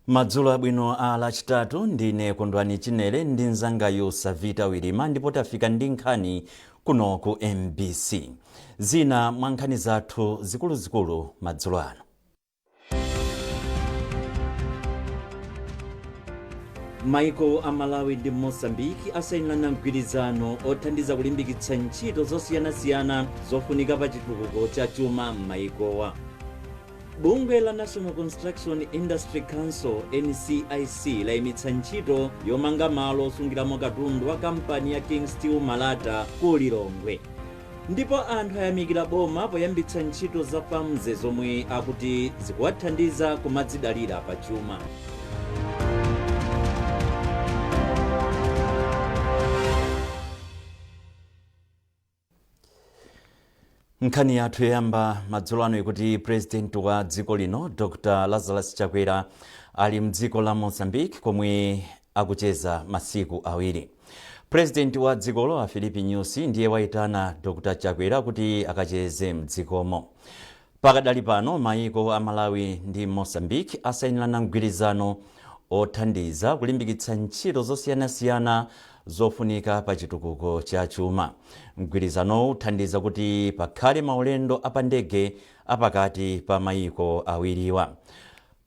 Madzulo abwino a lachitatu ndine Kondwani Chinere ndi mnzangayo Savita Wirima ndipo tafika ndi nkhani kuno ku MBC. Zina mwa nkhani zathu zikuluzikulu madzulo ano. Maiko a Malawi ndi Mozambique asayinirana mgwirizano othandiza kulimbikitsa ntchito zosiyanasiyana zofunika pa chitukuko cha chuma m'maikowa. Bungwe la National Construction Industry Council NCIC layimitsa ntchito yomanga malo osungiramo katundu wa kampani ya King Steel Malata ku Lilongwe. Ndipo anthu ayamikira boma poyambitsa ntchito za pamze zomwe akuti zikuwathandiza kumadzidalira pa chuma. Nkhani yathu yoyamba madzulo ano ikuti President wa dziko lino Dr. Lazarus Chakwera ali mdziko la Mozambique komwe akucheza masiku awiri. President wa dzikolo Filipe Nyusi ndiye waitana Dr. Chakwera kuti akacheze mdzikomo. Pakadali pano maiko a Malawi ndi Mozambique asayinirana mgwirizano othandiza kulimbikitsa ntchito zosiyanasiyana zofunika pa chitukuko cha chuma. Mgwirizano uthandiza kuti pakhale maulendo apandege apakati pa maiko awiriwa.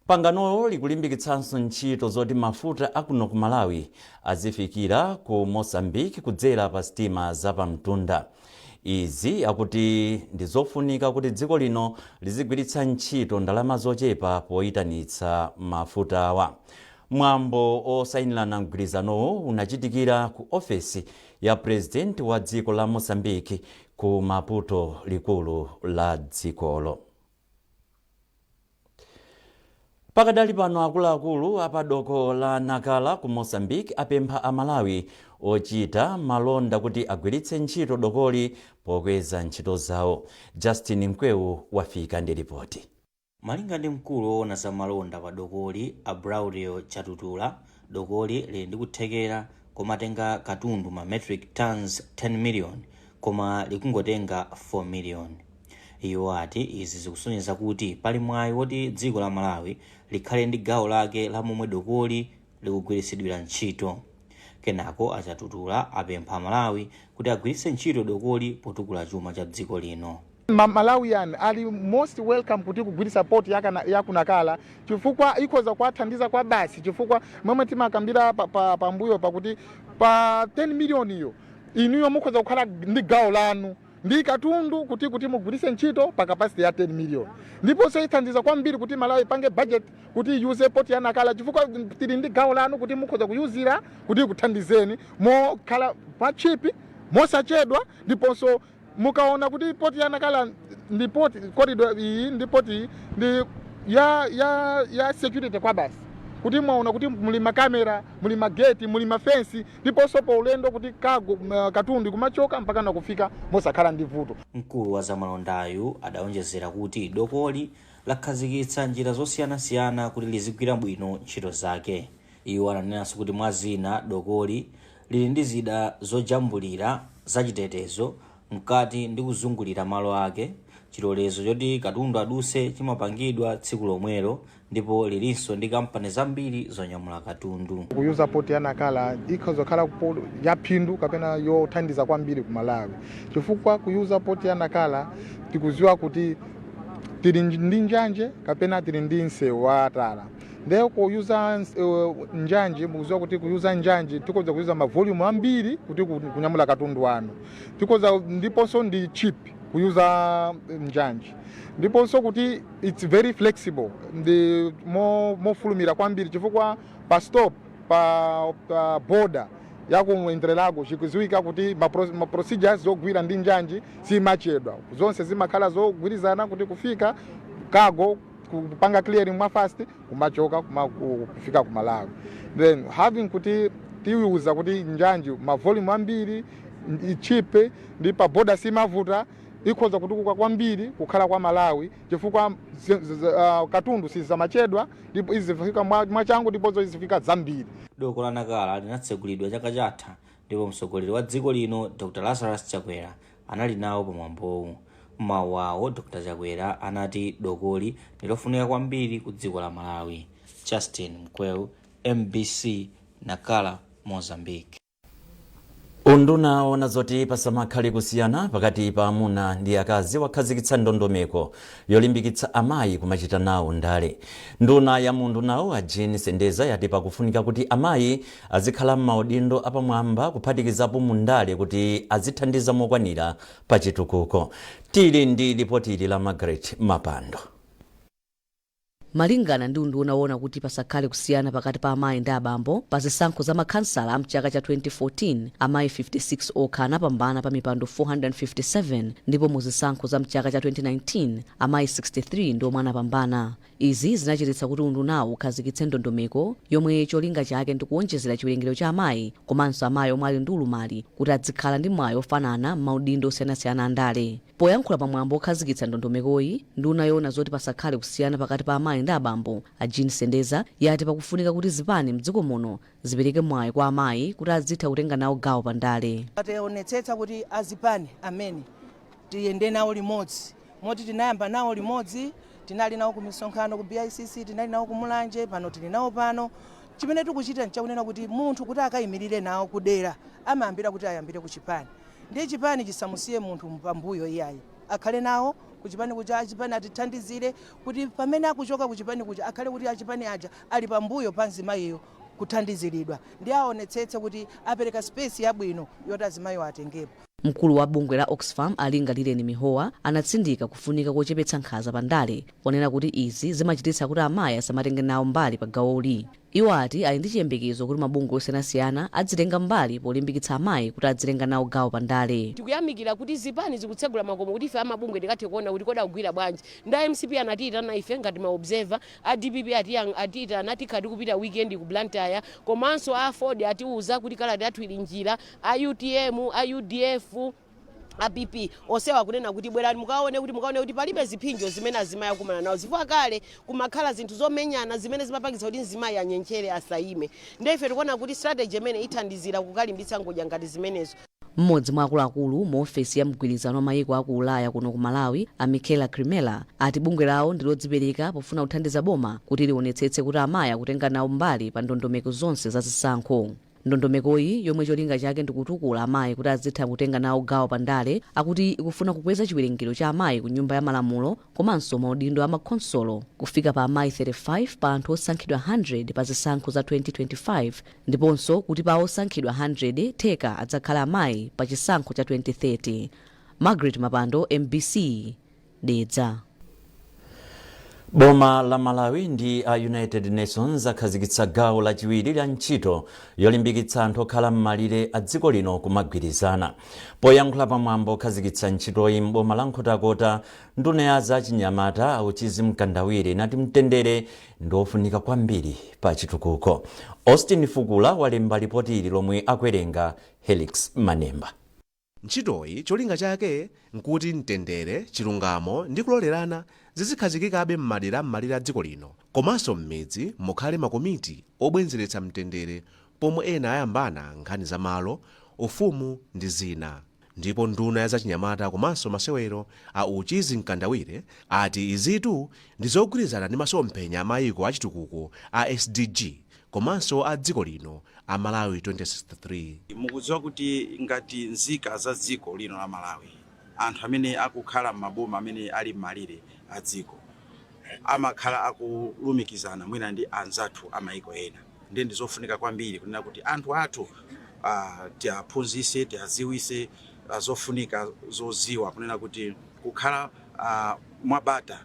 Panganolo likulimbikitsanso ntchito zoti mafuta akuno ku Malawi azifikira ku Mozambique kudzera pa sitima zapamtunda. Izi akuti ndi zofunika kuti dziko lino lizigwiritsa ntchito ndalama zochepa poyitanitsa mafuta awa. Mwambo osayinirana mgwirizanowo unachitikira ku ofesi ya President wa dziko la Mozambique ku Maputo likulu la dzikolo. Pakadali pano akuluakulu apadoko la Nakala ku Mozambique apempha Amalawi ochita malonda kuti agwiritse ntchito dokoli pokweza ntchito zawo. Justin Mkwewu wafika ndi ripoti. Malinga ndi mkulu woona za malonda pa dokoli Abraulio Chatutula, dokoli lili ndi kuthekera kumatenga katundu ma metric tons 10 million koma likungotenga 4 million. Iwo ati izi zikusonyeza kuti pali mwayi woti dziko la Malawi likhale ndi gawo lake la momwe dokoli likugwiritsidwira ntchito. Kenako Achatutula apempha Malawi kuti agwiritse ntchito dokoli potukula chuma cha dziko lino. Malawian ali most welcome kuti kugwiritsa port ya kunakala chifukwa ikhoza kuwathandiza kwa basi chifukwa momwe timakambira pambuyo pakuti pa 10 million iyo inuyo mukhoza kukhala ndi gawo lanu ndi katundu kuti mugwiritse ntchito pa capacity ya 10 million. Ndipo ithandiza kwambiri kuti Malawi pange budget kuti use port ya nakala chifukwa tili ndi gawo lanu kuti mukhoza kuyuzira kuti kuthandizeni mokhala pa cheap mosachedwa. Ndiponso mukaona kuti port ya nakala ndi port corridor iyi ndi port ndi ya security kwa basi kuti mwaona kuti muli makamera muli mageti muli mafensi ndiponso pa ulendo kuti katundu kumachoka mpaka na kufika mosakhala ndi vuto. Mkulu wa zamalondayu adaonjezera kuti dokoli lakhazikitsa njira zosiyanasiyana kuti lizigwira bwino ntchito zake. Iwo ananenanso kuti mwazina dokoli lili ndi zida zojambulira zachitetezo mkati ndi kuzungulira malo ake. Chilolezo choti katundu aduse chimapangidwa tsiku lomwelo ndipo lilinso ndi kampani zambiri zonyamula katundu. Kuyuza port ya nakala ikhoza khala ya phindu kapena yothandiza kwambiri ku Malawi chifukwa kuyuza port ya nakala tikuziwa kuti tili ndi njanje kapena tili ndi msewu wa atala. Ndeo kuyuza njanje mukuziwa kuti kuyuza njanje tikoza kuyuza mavolume ambiri kuti kunyamula katundu wanu. Tikoza ndiponso ndi cheap kuyuza njanje. Ndiponso kuti it's very flexible ndi mofulumira kwambiri chifukwa pa stop pa border yakuenderelago chikuziwika kuti ma procedures zogwira ndi njanje simachedwa. Zonse zimakhala zogwirizana kuti kufika cargo kupanga clearing mwa fast kumachoka kufika ku Malawi. Then having kuti tiuza kuti njanje ma volume ambiri ichipe ndi pa border simavuta ikhoza kutukuka kwambiri kukhala kwa Malawi chifukwa katundu sizamachedwa ndipo izifika mwachangu ndipo izifika zambiri. Doko la Nakala linatsegulidwa chaka chatha ndipo mtsogoleri wa dziko lino Dr. Lazarus Chakwera anali nawo pamwambowu. Mawu awo Dr. Chakwera anati dokoli nilofunika kwambiri ku dziko la Malawi. Justin Mkweu, MBC, Nacala, Mozambique. Unduna ona zoti pasamakhale kusiyana pakati pa amuna ndi akazi wakhazikitsa ndondomeko yolimbikitsa amayi kumachita nawo ndale. Nduna ya mundunawo a Jean Sendeza yati pakufunika kuti amayi azikhala m'maudindo apamwamba kuphatikizapo mu ndale kuti azithandiza mokwanira pa chitukuko. Tili ndi ripoti la Margaret Mapando. Malingana ndi unduna wona kuti pasakhale kusiyana pakati pa amayi ndi abambo pa zisankho za makhansala mchaka cha 2014 amayi 56 okha anapambana pa mipando 457 ndipo mu zisankho za mchaka cha 2019 amayi 63 ndi omwe anapambana. Izi zinachititsa kuti undunawo ukhazikitse ndondomeko yomwe cholinga chake ndi kuwonjezera chiwerengero cha amayi komanso amayi omwe ali ndi ulumali kuti azikhala ndi mwayi ofanana m'maudindo osiyanasiyana andale. Poyankhula pamwambo okhazikitsa ndondomekoyi, nduna yona zoti pasakhale kusiyana pakati pa amayi ndi abambo a Jean Sendeza yati pakufunika kuti zipani mdziko muno zipereke mwayi kwa amayi kuti azitha kutenga nawo gawo pa ndale. Ationetsetsa kuti azipani amene tiyende nawo limodzi moti tinayamba nawo limodzi, tinali nawo ku misonkhano ku BICC, tinali nawo ku Mulanje, pano tili nawo pano. Chimene tikuchita nchakunena kuti munthu kuti akayimirire nawo kudera amayambira kuti ayambire ku chipani. Ndiye chipani chisamusiye munthu pambuyo iyayi, akhale nawo kuchipani kuja achipani atithandizire kuti pamene akuchoka kuchipani kuja akhale kuti achipani aja ali pambuyo pa nzimayiyo kuthandiziridwa. Ndiye aonetsetse kuti apereka space yabwino yoti azimayiwo atengepo. Mkulu wa bungwe la Oxfam Alinga Lileni Mihowa anatsindika kufunika kochepetsa nkhanza pa ndale, ponena kuti izi zimachititsa kuti amayi asamatenge nawo mbali pa gawoli. Iwo ati ali ndi chiyembekezo kuti mabungwe osiyanasiyana azitenga mbali polimbikitsa amayi kuti azitenga nawo gawo pa ndale. Tikuyamikira kuti zipani zikutsegula makomo kuti ife amabungwe tikathe kuona kuti koda kugwira bwanji. Nda MCP anatiita na ife ngati ma observer, a DPP atiita anatikati kupita weekend ku Blantyre, komanso a Ford atiuza kuti kalata yathu ili njira, a UTM, a UDF, APP osewa kunena kuti bwerani mukaone kuti palibe ziphinjo zimene azimayi akumana nawo. Zifukwa kale kumakhala zinthu zomenyana zimene zimapangitsa kuti mzimayi anyenchere asayime. Ndiye ife tikuona kuti strategy imene ithandizira kukalimbitsa ngodya ngati zimenezo. Mmodzi mwa akuluakulu mu ofesi ya mgwirizano wa mayiko aku Ulaya kuno ku Malawi, a Michaela Crimela, ati bungwe lawo ndi lodzipereka pofuna kuthandiza boma kuti liwonetsetse kuti amayi akutenga nawo mbali pa ndondomeko zonse za zisankho. Ndondomekoyi yomwe cholinga chake ndikutukula amayi kuti azitha kutenga nawo gawo pa ndale, akuti ikufuna kukweza chiwerengero cha amayi ku nyumba ya malamulo komanso maudindo a makhonsolo kufika pa amayi 35 pa anthu osankhidwa 100 pa zisankho za 2025, ndiponso kuti pa osankhidwa 100 theka adzakhala amayi pa chisankho cha 2030. Margaret Mapando, MBC, Dedza. Boma la Malawi ndi a United Nations akhazikitsa gawo lachiwiri la ntchito yolimbikitsa anthu okhala m'malire a dziko lino kumagwirizana. Poyankhula pamwambo okhazikitsa ntchitoyi m'boma la Nkhotakota, nduna ya zachinyamata Auchizi Mkandawire inati mtendere ndi ofunika kwambiri pa chitukuko. Austin Fukula walemba ripoti ili lomwe akuwerenga Helix Manemba. Ntchitoyi cholinga chake nkuti mtendere, chilungamo ndi kulolerana zizikhazikikabe m'madera a dziko lino, komanso m'midzi mukhale makomiti obwenzeretsa mtendere pomwe ena ayambana nkhani za malo, ufumu ndi zina. Ndipo nduna ya zachinyamata komanso masewero a Auchizi Mkandawire ati izitu ndi zogwirizana ndi masomphenya a mayiko achitukuko a SDG komanso a dziko lino a Malawi 2063. Mukudziwa kuti ngati nzika za dziko lino la Malawi, anthu amene akukhala m'maboma amene ali m'malire a dziko amakhala akulumikizana mwina ndi anzathu a mayiko ena. Ndi zofunika kwambiri kunena kuti anthu athu tiaphunzise, tiaziwise zofunika zoziwa kunena kuti kukhala mwabata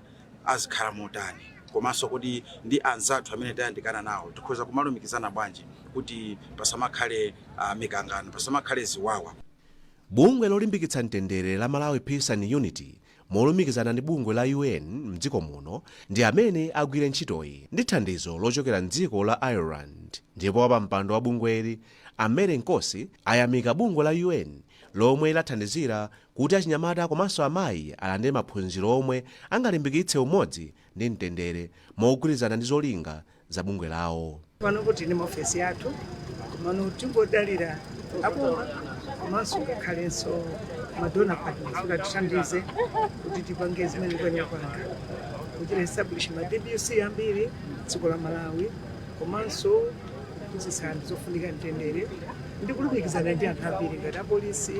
azikhala motani, komanso kuti ndi anzathu amene tayandikana nawo tikhoza kumalumikizana bwanji kuti pasamakhale mikangano, pasamakhale ziwawa. Bungwe lolimbikitsa mtendere la Malawi Peace and Unity molumikizana ndi bungwe la UN mdziko muno ndi amene agwire ntchitoyi ndi thandizo lochokera mdziko la Ireland. Ndipo wapampando wa bungweli Amere Nkosi ayamika bungwe la UN lomwe lathandizira kuti achinyamata komanso amayi alandire maphunziro omwe angalimbikitse umodzi ndi mtendere mogwirizana ndi zolinga za bungwe lawo. Pano kuti ni ofesi yathu komano tingodalira aboma komanso ngakhalenso madona partners kuti tithandize kuti tipange zimene tikupanga. kuchita establish ma DBC ambiri dziko la Malawi komanso kuzitsani zofunika mtendere ndi kulumikizana ndi anthu ambiri ngati apolisi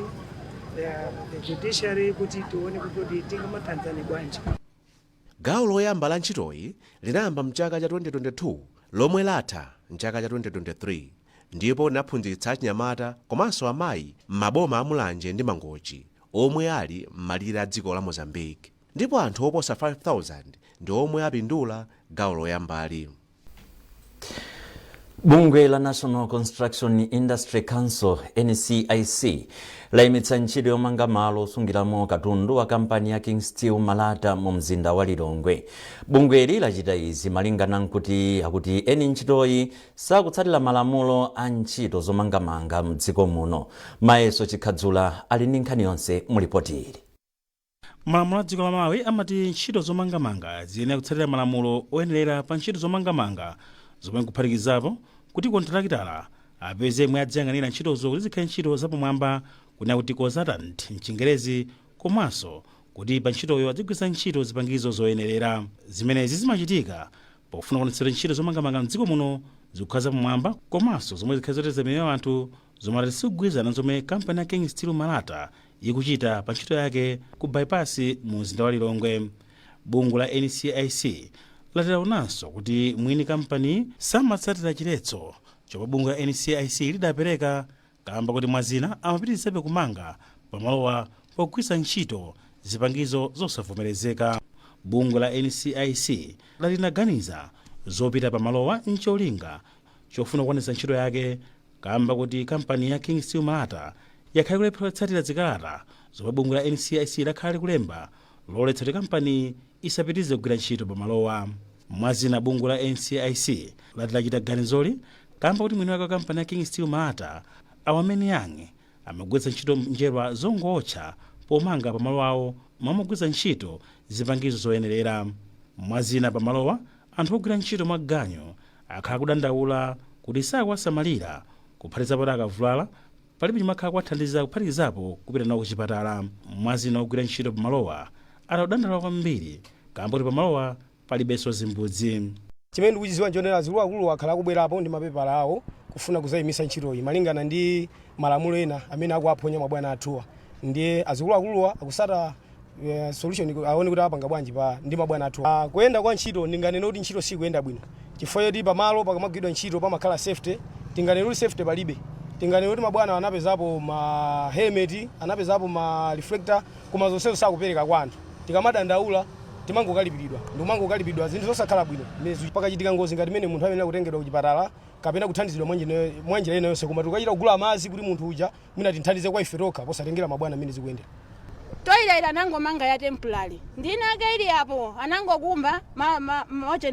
the judiciary kuti tione kuti tingamathandizane bwanji. Gawo loyamba la ntchitoyi linayamba mchaka cha 2022 lomwe latha mchaka cha 2023 ndipo linaphunzitsa achinyamata komanso amayi m'maboma a Mulanje ndi Mangochi omwe ali m'malire a dziko la Mozambique, ndipo anthu oposa 5,000 ndi omwe apindula gawo loyambali. Bungwe la National Construction Industry Council NCIC layimitsa ntchito yomanga malo osungiramo katundu wa kampani ya King Steel Malata mu mzinda wa Lilongwe. Bungweli lachita izi malingana nkuti akuti eni ntchitoyi sakutsatira malamulo a ntchito zomangamanga mdziko muno. Mayeso Chikhadzula ali ndi nkhani yonse mu ripoti ili. Malamulo a dziko la Malawi amati ntchito zomangamanga ziyenera kutsatira malamulo oyenera pa ntchito zomangamanga zomwe kuphatikizapo kuti kontrakitala apeze mwe adziyang'anira ntchitozo kuti zikhale ntchito zapamwamba kunena kuti consultant mchingerezi, komanso kuti pa ntchitoyo adzigwiritsa ntchito zipangizo zoyenerera. Zimenezi zimachitika pofuna kuonetsera ntchito zomangamanga mdziko muno zikukhala zapamwamba komanso zomwe zikhale zoteteza miyoyo ya anthu zomwe zikugwirizana zomwe kampani ya King Steel Malata ikuchita pa ntchito yake ku bypass mu mzinda wa Lilongwe. Bungwe la NCIC lateraonanso kuti mwini kampani samatsatira chiletso chomwe bungwe la NCIC lidapereka kamba kuti mwazina amapitirizabe kumanga pamalowa pogwiritsa ntchito zipangizo zosavomerezeka. Bungwe la NCIC linaganiza zopita pamalowa ncholinga chofuna kuonetsa ntchito yake kamba kuti kampani ya King Steel Malata yakhale kulephera kutsatira zikalata zomwe bungwe la NCIC lakhale kulemba loletsa kuti kampani isapitirize kugwira ntchito pamalowa. Mwazina bungwe la NCIC lachita ganizoli kamba kuti mwini wake wa kampani ya King Steel Malata awamene yange amagwiritsa ntchito njerwa zongotcha pomanga pamalo awo momagwiritsa ntchito zipangizo zoyenerera. Mwazina pamalowa anthu ogwira ntchito mwaganyu akhala kudandaula kuti sakuwasamalira kuphatikizapo kuti akavulala palibe chimakhala kuwathandiza kuphatikizapo kupita nawo kuchipatala. Mwazina ogwira ntchito pamalowa akudandaula kwambiri kamba kuti pamalowa palibenso zimbudzi. Chimene ndikuchidziwa nchonera akuluakulu akhala akubwerapo ndi mapepala awo kufuna kuzayimisa ntchitoyi malingana ndi malamulo ena amene akuaphonya mabwana athuwa. Ndiye akuluakuluwa akusata solution aone kuti apanga bwanji pa ndi mabwana athuwa. Kuyenda kwa ntchito ndinganene kuti ntchito sikuyenda bwino chifukwa choti pamalo pakamagwidwa ntchito pamakhala safety, tinganene kuti safety palibe. Tinganene kuti mabwana anapezapo ma helmet, anapezapo ma reflector, koma zonsezo sakupereka kwa anthu. Tikamadandaula timangokalipiridwa ndikumangokalipiridwa zinthu zosakhala bwino. Pakachitika ngozi ngati imene munthu amene akutengedwa kuchipatala kapena kuthandizidwa mwanjira ina yonse, koma tikachita kugula madzi kuti munthu uja mwina tithandize kwa ife tokha posatengera mabwana amene zikuyendera. Toilet anangomanga ya temporary ndinake ili apo anangokumba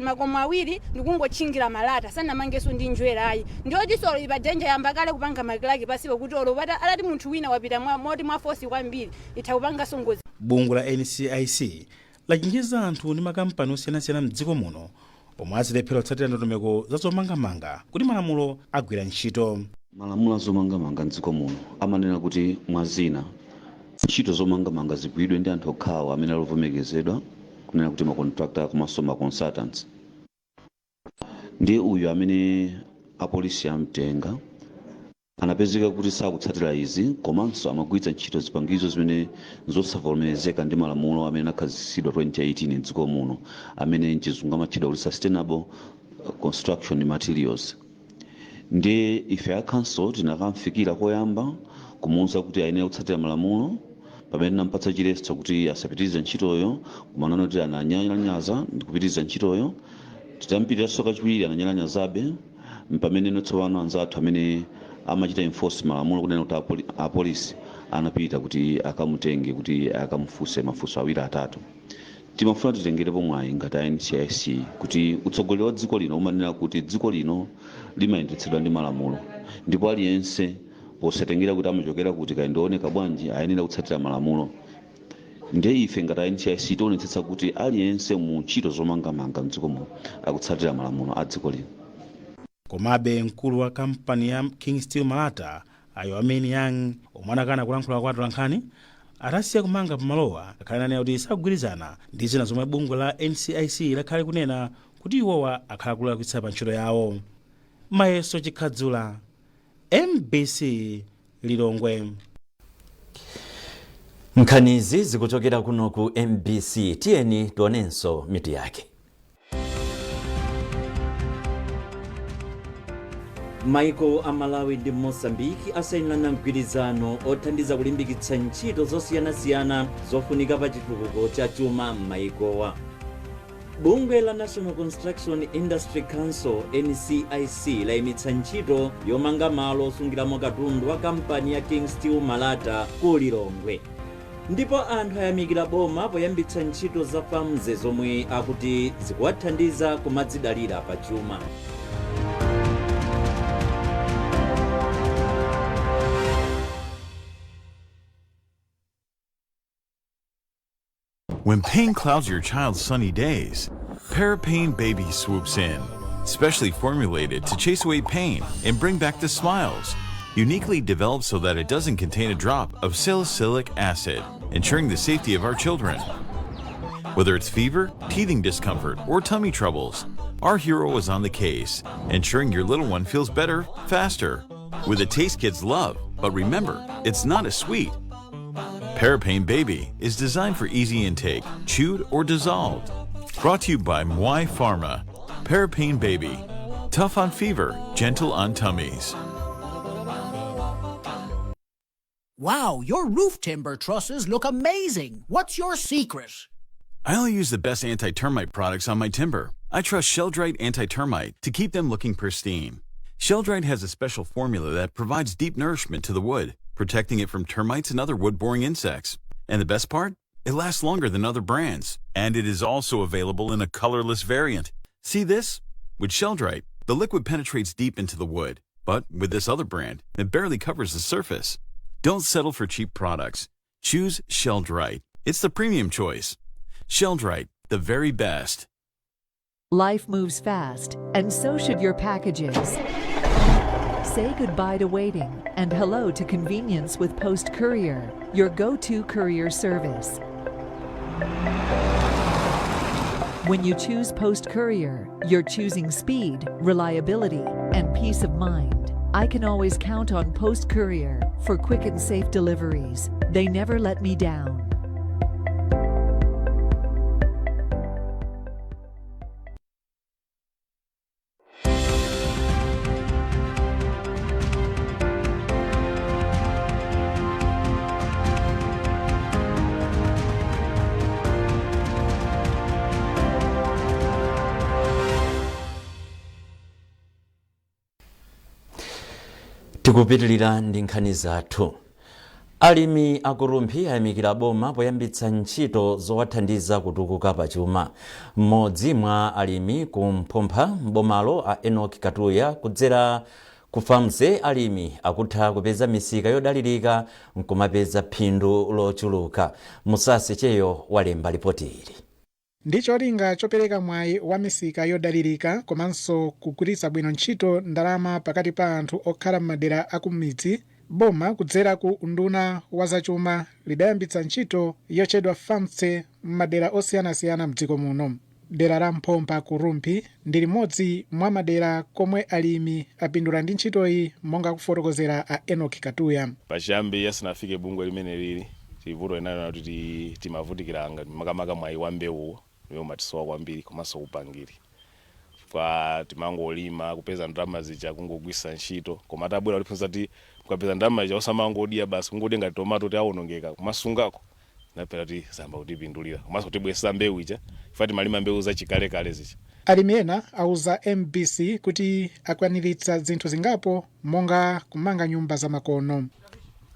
makomo awiri ndikungotchingira malata sanamangeso ndi njwerayi ndioti solo ipa danger yamba kale kupanga makilaki pasipo kuti olo pata alati munthu wina wapita moti mwa force kwambiri itha kupanga songozi. Bungwe la NCIC lachenjeza anthu ndi makampani osiyanasiyana mdziko muno pomwe azilephera kutsatira ndondomeko za zomangamanga kuti malamulo agwira ntchito. Malamulo a zomangamanga mdziko muno amanena kuti mwazina ntchito zomangamanga zigwiridwe ndi anthu okhawo amene alovomerezedwa kunena kuti macontractor komanso maconsultants. Ndiye uyu amene apolisi amtenga anapezeka kuti sakutsatira izi komanso amagwiritsa ntchito zipangizo zimene zosavomerezeka ndi malamulo amene akhazikitsidwa 2018 mdziko muno amene mchizungu amatchedwa kuti sustainable construction materials. Ndiye ife a council tinakamfikira koyamba kumuwuza kuti ayenera kutsatira malamulo pamene nampatsa chiletso kuti asapitirize ntchitoyo, kumanena kuti ananyalanyaza ndi kupitiriza ntchitoyo. Titampitiranso kachiwiri ananyalanyazabe pamene notsopano anzathu amene amachita enforce malamulo kunena kuti apolisi anapita kuti akamutenge kuti akamufunse mafunso awiri atatu. Timafuna titengerepo mwayi ngati a NCIC kuti utsogoleri wa dziko lino umanena kuti dziko lino limayendetsedwa ndi malamulo ndipo aliyense posatengera kuti amachokera kuti kayendooneka bwanji ayenera kutsatira malamulo. Ndiye ife ngati a NCIC tionetsetsa kuti aliyense mu ntchito zomangamanga mdziko muno akutsatira malamulo a dziko lino. Komabe mkulu wa kampani ya King Steel Malata ayo amene yang omwe anakana kulankhula kwa atolankhani atasiya kumanga pamalowa akhalanena kuti sakugwirizana ndi zina zomwe bungwe la NCIC lakhale kunena kuti iwowa akhala kulakwitsa pa ntchito yawo. Mayeso Chikhadzula, MBC Lilongwe. Nkhanizi zikuchokera kuno ku MBC. Tiyeni tionenso mitu yake. Maiko a Malawi ndi Mozambique asayinirana mgwirizano othandiza kulimbikitsa ntchito zosiyanasiyana zofunika pa chitukuko cha chuma m'maikowa. Bungwe la National Construction Industry Council NCIC layimitsa ntchito yomanga malo osungiramo katundu wa kampani ya King Steel Malata ku Lilongwe. Ndipo anthu ayamikira boma poyambitsa ntchito za farms zomwe akuti zikuwathandiza kumadzidalira pa chuma. When pain clouds your child's sunny days, Parapain Baby swoops in, specially formulated to chase away pain and bring back the smiles. Uniquely developed so that it doesn't contain a drop of salicylic acid, ensuring the safety of our children. Whether it's fever, teething discomfort, or tummy troubles, our hero is on the case, ensuring your little one feels better, faster, with a taste kids love. But remember, it's not a sweet. Parapain Baby is designed for easy intake, chewed or dissolved. Brought to you by Mwai Pharma. Parapain Baby. Tough on fever, gentle on tummies. Wow, your roof timber trusses look amazing. What's your secret? I only use the best anti-termite products on my timber. I trust Sheldrite Anti-Termite to keep them looking pristine. Sheldrite has a special formula that provides deep nourishment to the wood, protecting it from termites and other wood-boring insects. And the best part? It lasts longer than other brands. And it is also available in a colorless variant. See this? With Sheldrite, the liquid penetrates deep into the wood. But with this other brand, it barely covers the surface. Don't settle for cheap products. Choose Sheldrite. It's the premium choice. Sheldrite, the very best. Life moves fast, and so should your packages. Say goodbye to waiting and hello to convenience with Post Courier, your go-to courier service. When you choose Post Courier, you're choosing speed, reliability, and peace of mind. I can always count on Post Courier for quick and safe deliveries. They never let me down. Tikupitilira ndi nkhani zathu. Alimi akurumphi ayamikira boma poyambitsa ntchito zowathandiza kutukuka pa chuma. Mmodzi mwa alimi kumphompha mbomalo a Enoch Katuya kudzera ku farmse alimi akutha kupeza misika yodalirika nkumapeza phindu lochuluka. Musase Cheyo walemba ripoti ili. Ndi cholinga chopereka mwayi wa misika yodalirika komanso kugwiritsa bwino ntchito ndalama pakati pa anthu okhala m'madera akumidzi, boma kudzera ku unduna wa zachuma lidayambitsa ntchito yochedwa farmse m'madera osiyanasiyana m'dziko muno. Dera la Mphompha ku Rumphi ndi limodzi mwa madera komwe alimi apindula ndi ntchitoyi monga kufotokozera a Enoch Katuya. Pachiyambi yasinafike bungwe limene lili tivuto inayona kuti timavutikiranga makamaka mwayi wa mbewu yo matisowa kwambiri komanso upangiri. Kwa timangolima kupeza ndalama zija kungogwisa ntchito koma tabwera lifunza ti mukapeza ndalama zija osamangodia basi kungodenga tomato ti awonongeka kumasungako napera ti samba kutipindulira komanso tibwesa mbewu ija ifati malima mbewu za chikale kale zija. Alimi ena auza MBC kuti akwaniritsa zinthu zingapo monga kumanga nyumba za makono.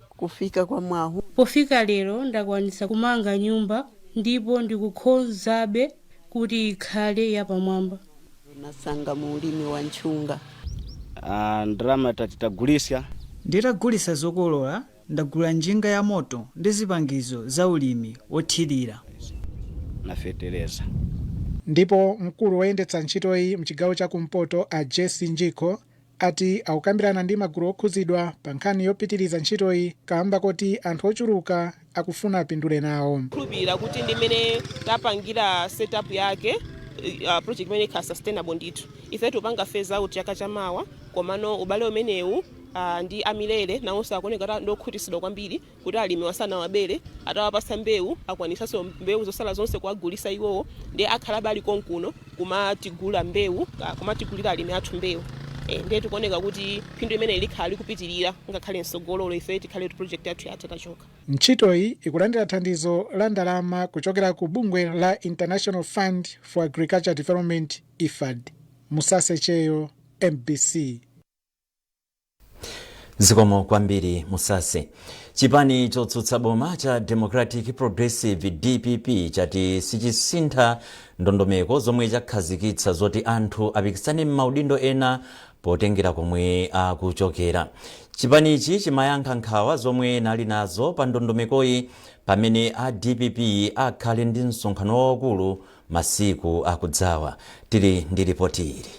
Kufika kwa mwahu pofika lero ndakwanisa kumanga nyumba ndipo ndikukhonzabe kuti ikhale yapamwamba. Nasanga mu ulimi wa nchunga. Ndalama tatagulisa. Nditagulisa zokolola ndagula njinga ya moto ndi zipangizo za ulimi othirira. Nafetereza. Ndipo mkulu woyendetsa ntchitoyi mchigawo cha kumpoto a Jesse Njiko ati akukambirana ndi magulu okhuzidwa pa nkhani yopitiriza ntchitoyi kamba kuti anthu ochuluka akufuna apindule nawo. Kulupira kuti ndimene tapangira setup yake project imene ikhala sustainable ndithu ife tupanga phase out chaka chamawa komano ubale umenewu ndi amilere nawonso akuoneka ndokhutisidwa kwambiri kuti alimi wasana wabere atawapasa mbewu akwanisanso mbewu zosala zonse kuagulisa iwowo ndi akhalabe ali konkuno kumatigula mbewu kumatigulira alimi athu mbewu. Ndiye tikuoneka kuti phindu imene likhala likupitirira ngakhale msogololo ife tikhale project yathu yatatachoka. Ntchitoyi ikulandira thandizo la ndalama kuchokera ku bungwe la International Fund for Agriculture Development IFAD. Musase Cheyo, MBC. Zikomo kwambiri Musase. Chipani chotsutsa boma cha Democratic Progressive DPP chati sichisintha ndondomeko zomwe chakhazikitsa zoti anthu apikisane m'maudindo ena potengera komwe akuchokera. Chipanichi chimayankha nkhawa zomwe nali nazo pa ndondomekoyi pamene a DPP akhale ndi msonkhano waukulu masiku akudzawa. Tili ndi ripoti ili.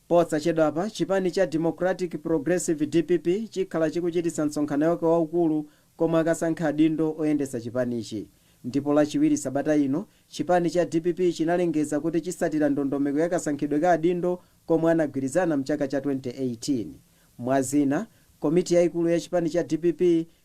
Posachedwapa chipani cha Democratic Progressive DPP chikhala chikuchititsa msonkhano wake waukulu komwe akasankha adindo oyendetsa chipanichi. Ndipo lachiwiri sabata ino chipani cha DPP chinalengeza kuti chisatira ndondomeko yakasankhidwe ka adindo komwe anagwirizana mchaka cha 2018. Mwazina, komiti yaikulu ya chipani cha DPP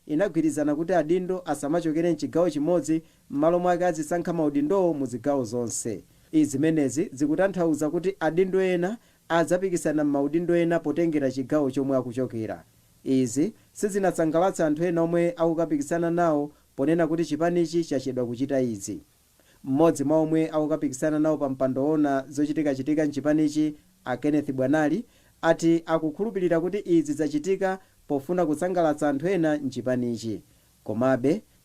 inagwirizana kuti adindo asamachokere mchigawo chimodzi m'malo mwake azisankha maudindowo mu zigawo zonse. Izimenezi zikutanthauza kuti adindo ena adzapikisana m'maudindo ena potengera chigawo chomwe akuchokera. Izi sizinatsangalatsa anthu ena omwe akukapikisana nawo ponena kuti chipanichi chachedwa kuchita izi. Mmodzi mwa omwe akukapikisana nawo pa mpando ona zochitika mchipanichi a Kenneth Bwanali ati akukhulupirira kuti izi zachitika pofuna kutsangalatsa anthu ena mchipanichi.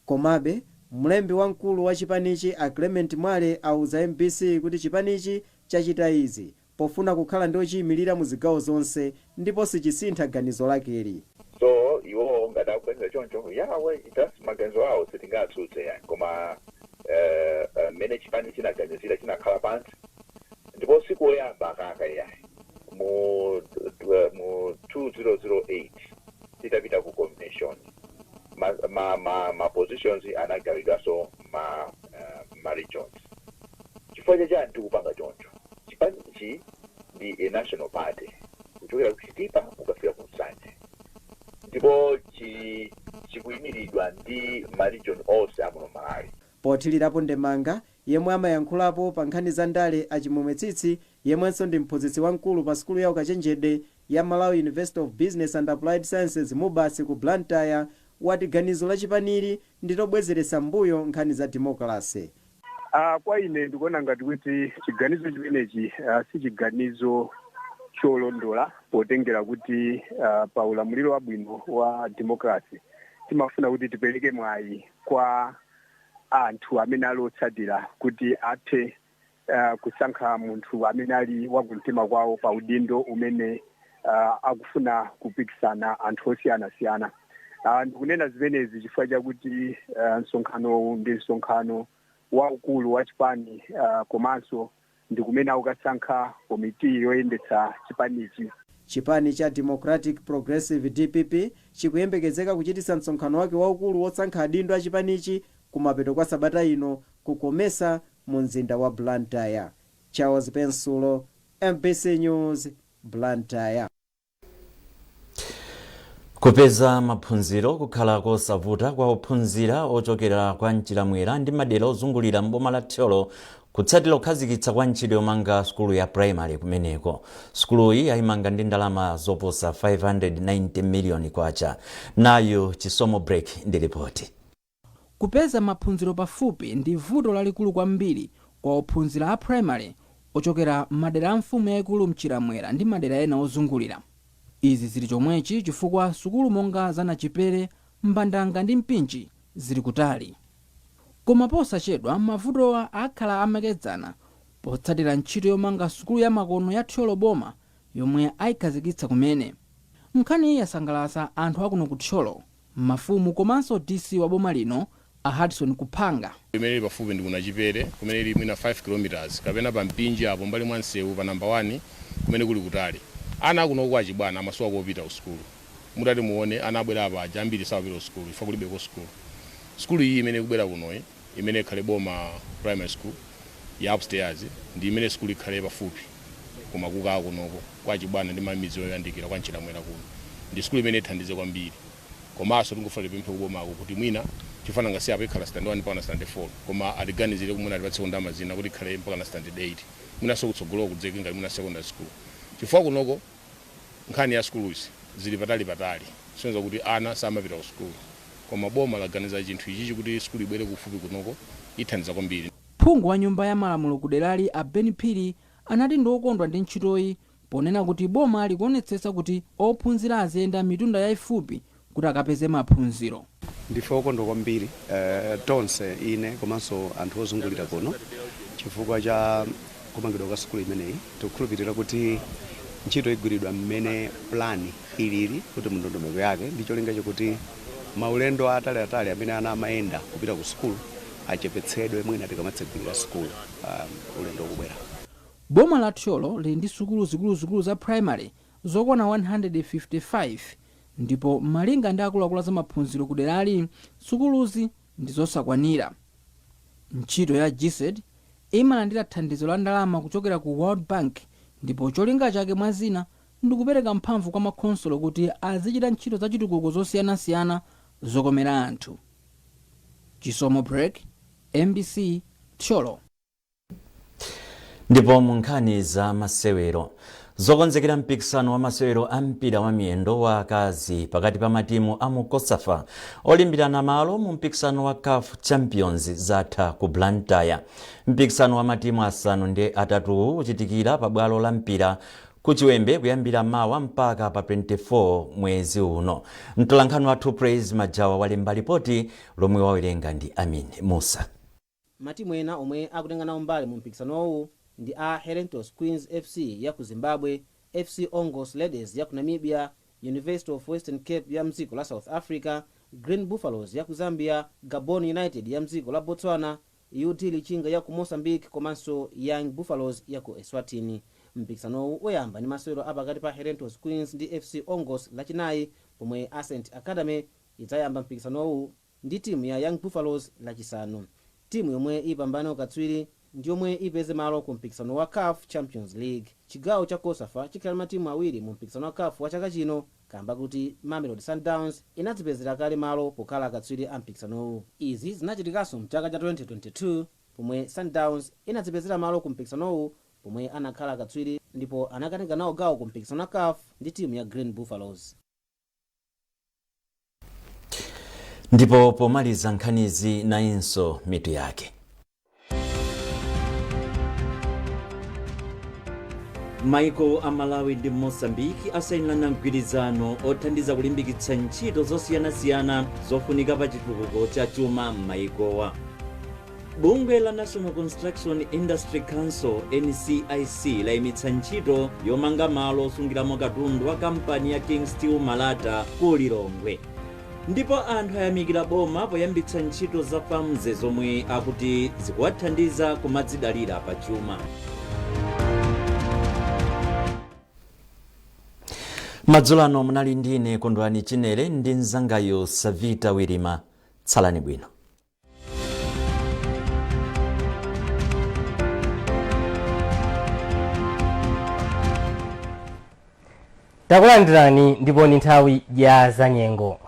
Komabe mlembi wamkulu wa chipanichi a Clement Mwale auza MBC kuti chipanichi chachita izi pofuna kukhala ndi ochiyimirira mu zigawo zonse ndipo sichisintha ganizo lakeli. So iwo ngati akupeza choncho yawe itasi maganizo awo sitingatsutse yani koma mene chipani chinaganizira chinakhala pansi ndipo siku oyamba akaka yayi mu 2008 titapita ku combination ma positions anagawidwaso ma regions. Chifukwa cha ndikupanga choncho chipanichi ndi a national party kuchokera kuchitipa ukafika ku Nsanje ndipo chikuyimiridwa ndi ma region onse amuno Malawi. Pothirirapo Ndemanga yemwe amayankhulapo pa nkhani za ndale achimwemwetsitsi yemwenso ndi mphunzitsi wamkulu pa sukulu ya ukachenjede ya Malawi University of Business and Applied Sciences MUBAS ku Blantyre wati ganizo la chipaniri ndilobwezeretsa mbuyo nkhani za democracy. Kwa ine ndikuona ngati kuti chiganizo chimenechi si chiganizo cholondola potengera kuti pa ulamuliro wabwino wa democracy timafuna kuti tipereke mwayi kwa anthu amene alotsatira kuti athe kusankha munthu amene ali wakumtima kwawo pa udindo umene akufuna kupikisana anthu osiyanasiyana. Ndikunena zimenezi chifukwa chakuti msonkhano ndi msonkhano waukulu wa chipani komanso ndikumene akukasankha komiti yoyendetsa chipanichi. Chipani cha Democratic Progressive DPP chikuyembekezeka kuchititsa msonkhano wake waukulu wosankha adindo a chipanichi kumapeto kwa sabata ino kukomesa mu mzinda wa Blantyre. Charles Pensulo, MBC News, Blantyre. Kupeza maphunziro kukhala kosavuta kwa ophunzira ochokera kwa Mchilamwera ndi madera ozungulira mboma la Thyolo kutsatira kukhazikitsa kwa ntchito yomanga sukulu ya primary kumeneko. Sukuluyi ayimanga ndi ndalama zoposa 590 million kwacha. Nayo Chisomo Break ndi ripoti. Kupeza maphunziro pafupi ndi vuto lalikulu kwambiri kwa ophunzira a primary ochokera madera a mfumu yaikulu Mchilamwera ndi madera ena ozungulira. Izi zili chomwechi chifukwa sukulu monga Zanachipere, Mbandanga ndi Mpinji zili kutali. Koma posachedwa mavutowa akhala amakedzana potsatira ntchito yomanga sukulu ya makono ya Thyolo boma yomwe ayikhazikitsa kumene. Nkhani iyi yasangalatsa anthu akuno ku Thyolo, mafumu komanso DC wa boma lino a Hudson Kuphanga. Imene pafupi ndi Kunachipere kumene ili mwina 5 km kapena pa Mpinji apo mbali mwa msewu pa namba 1 kumene kuli kutali. ana kuno kwa Chibwana amasowa kopita ku school mutati muone ana abwera apa ajambiri sawapita ku school ifa kulibe ku school. School iyi imene kubwera kuno imene ikhale Boma primary school ya upstairs ndi imene school ikhale pafupi koma kuka kunoko kwa Chibwana ndi mamidzi oyandikira kwa Chilamwera kuno ndi school imene ithandize kwambiri. Komanso tikufuna tipemphe kubomako kuti mwina chifana ngasi apa ikhala stand 1 mpaka stand 4 koma atiganizire kumuna atipatse ndalama zina kuti ikhale mpaka stand 8 mwina so kutsogolo kudzeka ngati mwina secondary school. Chifukwa kunoko nkhani ya schools zili patali sonza kuti ana samapita ku school koma boma laganiza chinthu ichi kuti school ibwere kufupi kunoko ithandiza kwambiri. Phungu wa nyumba ya malamulo kuderali a Ben Phiri anati ndiokondwa ndi ntchitoyi ponena kuti boma likuonetsetsa kuti ophunzira aziyenda mitunda yayifupi kuti akapeze maphunziro. Ndife okondwa kwambiri tonse ine komanso anthu ozungulira kuno chifukwa cha kumangidwa kwa skulu imeneyi. Tikukhulupirira kuti ntchito igwiridwa mmene plani ilili kuti mndondomeko yake ndi cholinga chakuti maulendo ataliatali amene ana amayenda kupita ku skulu achepetsedwe mwina tikamatsekulira skulu ulendo kubwera. Boma la Tcholo lili ndi sukulu zikuluzikulu za primary zokwana 155 ndipo malinga ndi akuluakulu za maphunziro kuderali sukuluzi ndi zosakwanira. Ntchito ya GSED imalandira thandizo la ndalama kuchokera ku World Bank ndipo cholinga chake mwazina ndi kupereka mphamvu kwa makhonsolo kuti azichita ntchito za chitukuko zosiyanasiyana zokomera anthu. Chisomo Break, MBC, Tcholo. Ndipo munkhani za masewero zokonzekera mpikisano wa masewero a mpira wa miyendo wa akazi pakati pa matimu a mu Kosafa olimbirana malo mu mpikisano wa CAF Champions zatha ku Blantyre. Mpikisano wa matimu asanu ndi atatu uchitikira pa bwalo la mpira ku Chiwembe kuyambira mawa mpaka pa 24 mwezi uno. Mtolankhani wathu Praise Majawa walemba ripoti lomwe wawerenga ndi Amin Musa. Matimu ena omwe akutenga nawo mbali mu mpikisanowu ndi a Herentos Queens FC ya ku Zimbabwe, FC Ongos Ladies ya ku Namibia, University of Western Cape ya mdziko la South Africa, Green Buffaloes ya ku Zambia, Gabon United ya mdziko la Botswana, UD Lichinga ya ku Mozambique komanso Young Buffaloes ya ku Eswatini. Mpikisanowu oyamba ndi masewero apakati pa Herentos Queens ndi FC Ongos lachinayi pomwe Ascent Academy idzayamba mpikisanowu ndi timu ya Young Buffaloes lachisanu. Timu yomwe ipambane ukatswiri ndi yomwe ipeze malo ku mpikisano wa CAF Champions League. Chigawo cha Kosafa chikhala matimu awiri mu mpikisano wa CAF wa chaka chino kamba kuti Mamelodi Sundowns inadzipezera kale malo pokhala akatswiri a mpikisanowu. Izi zinachitikanso mchaka cha 2022 pomwe Sundowns inadzipezera malo ku mpikisanowu pomwe anakhala akatswiri ndipo anakatenga nawo gawo ku mpikisano wa CAF ndi timu ya Green Buffaloes. Ndipo pomaliza nkhanizi nayinso mitu yake. Maiko a Malawi ndi Mozambique asayinirana mgwirizano othandiza kulimbikitsa ntchito zosiyanasiyana zofunika pa chitukuko cha chuma m'maikowa. Bungwe la National Construction Industry Council NCIC layimitsa ntchito yomanga malo osungiramo katundu wa kampani ya King Steel Malata ku Lilongwe. Ndipo anthu ayamikira boma poyambitsa ntchito za farms zomwe akuti zikuwathandiza kumadzidalira pa chuma. Madzulo ano munali ndine Kondwani Chinere ndi mzangayo Savita Wirima. Tsalani bwino. Takulandirani ndipo ni nthawi ya zanyengo.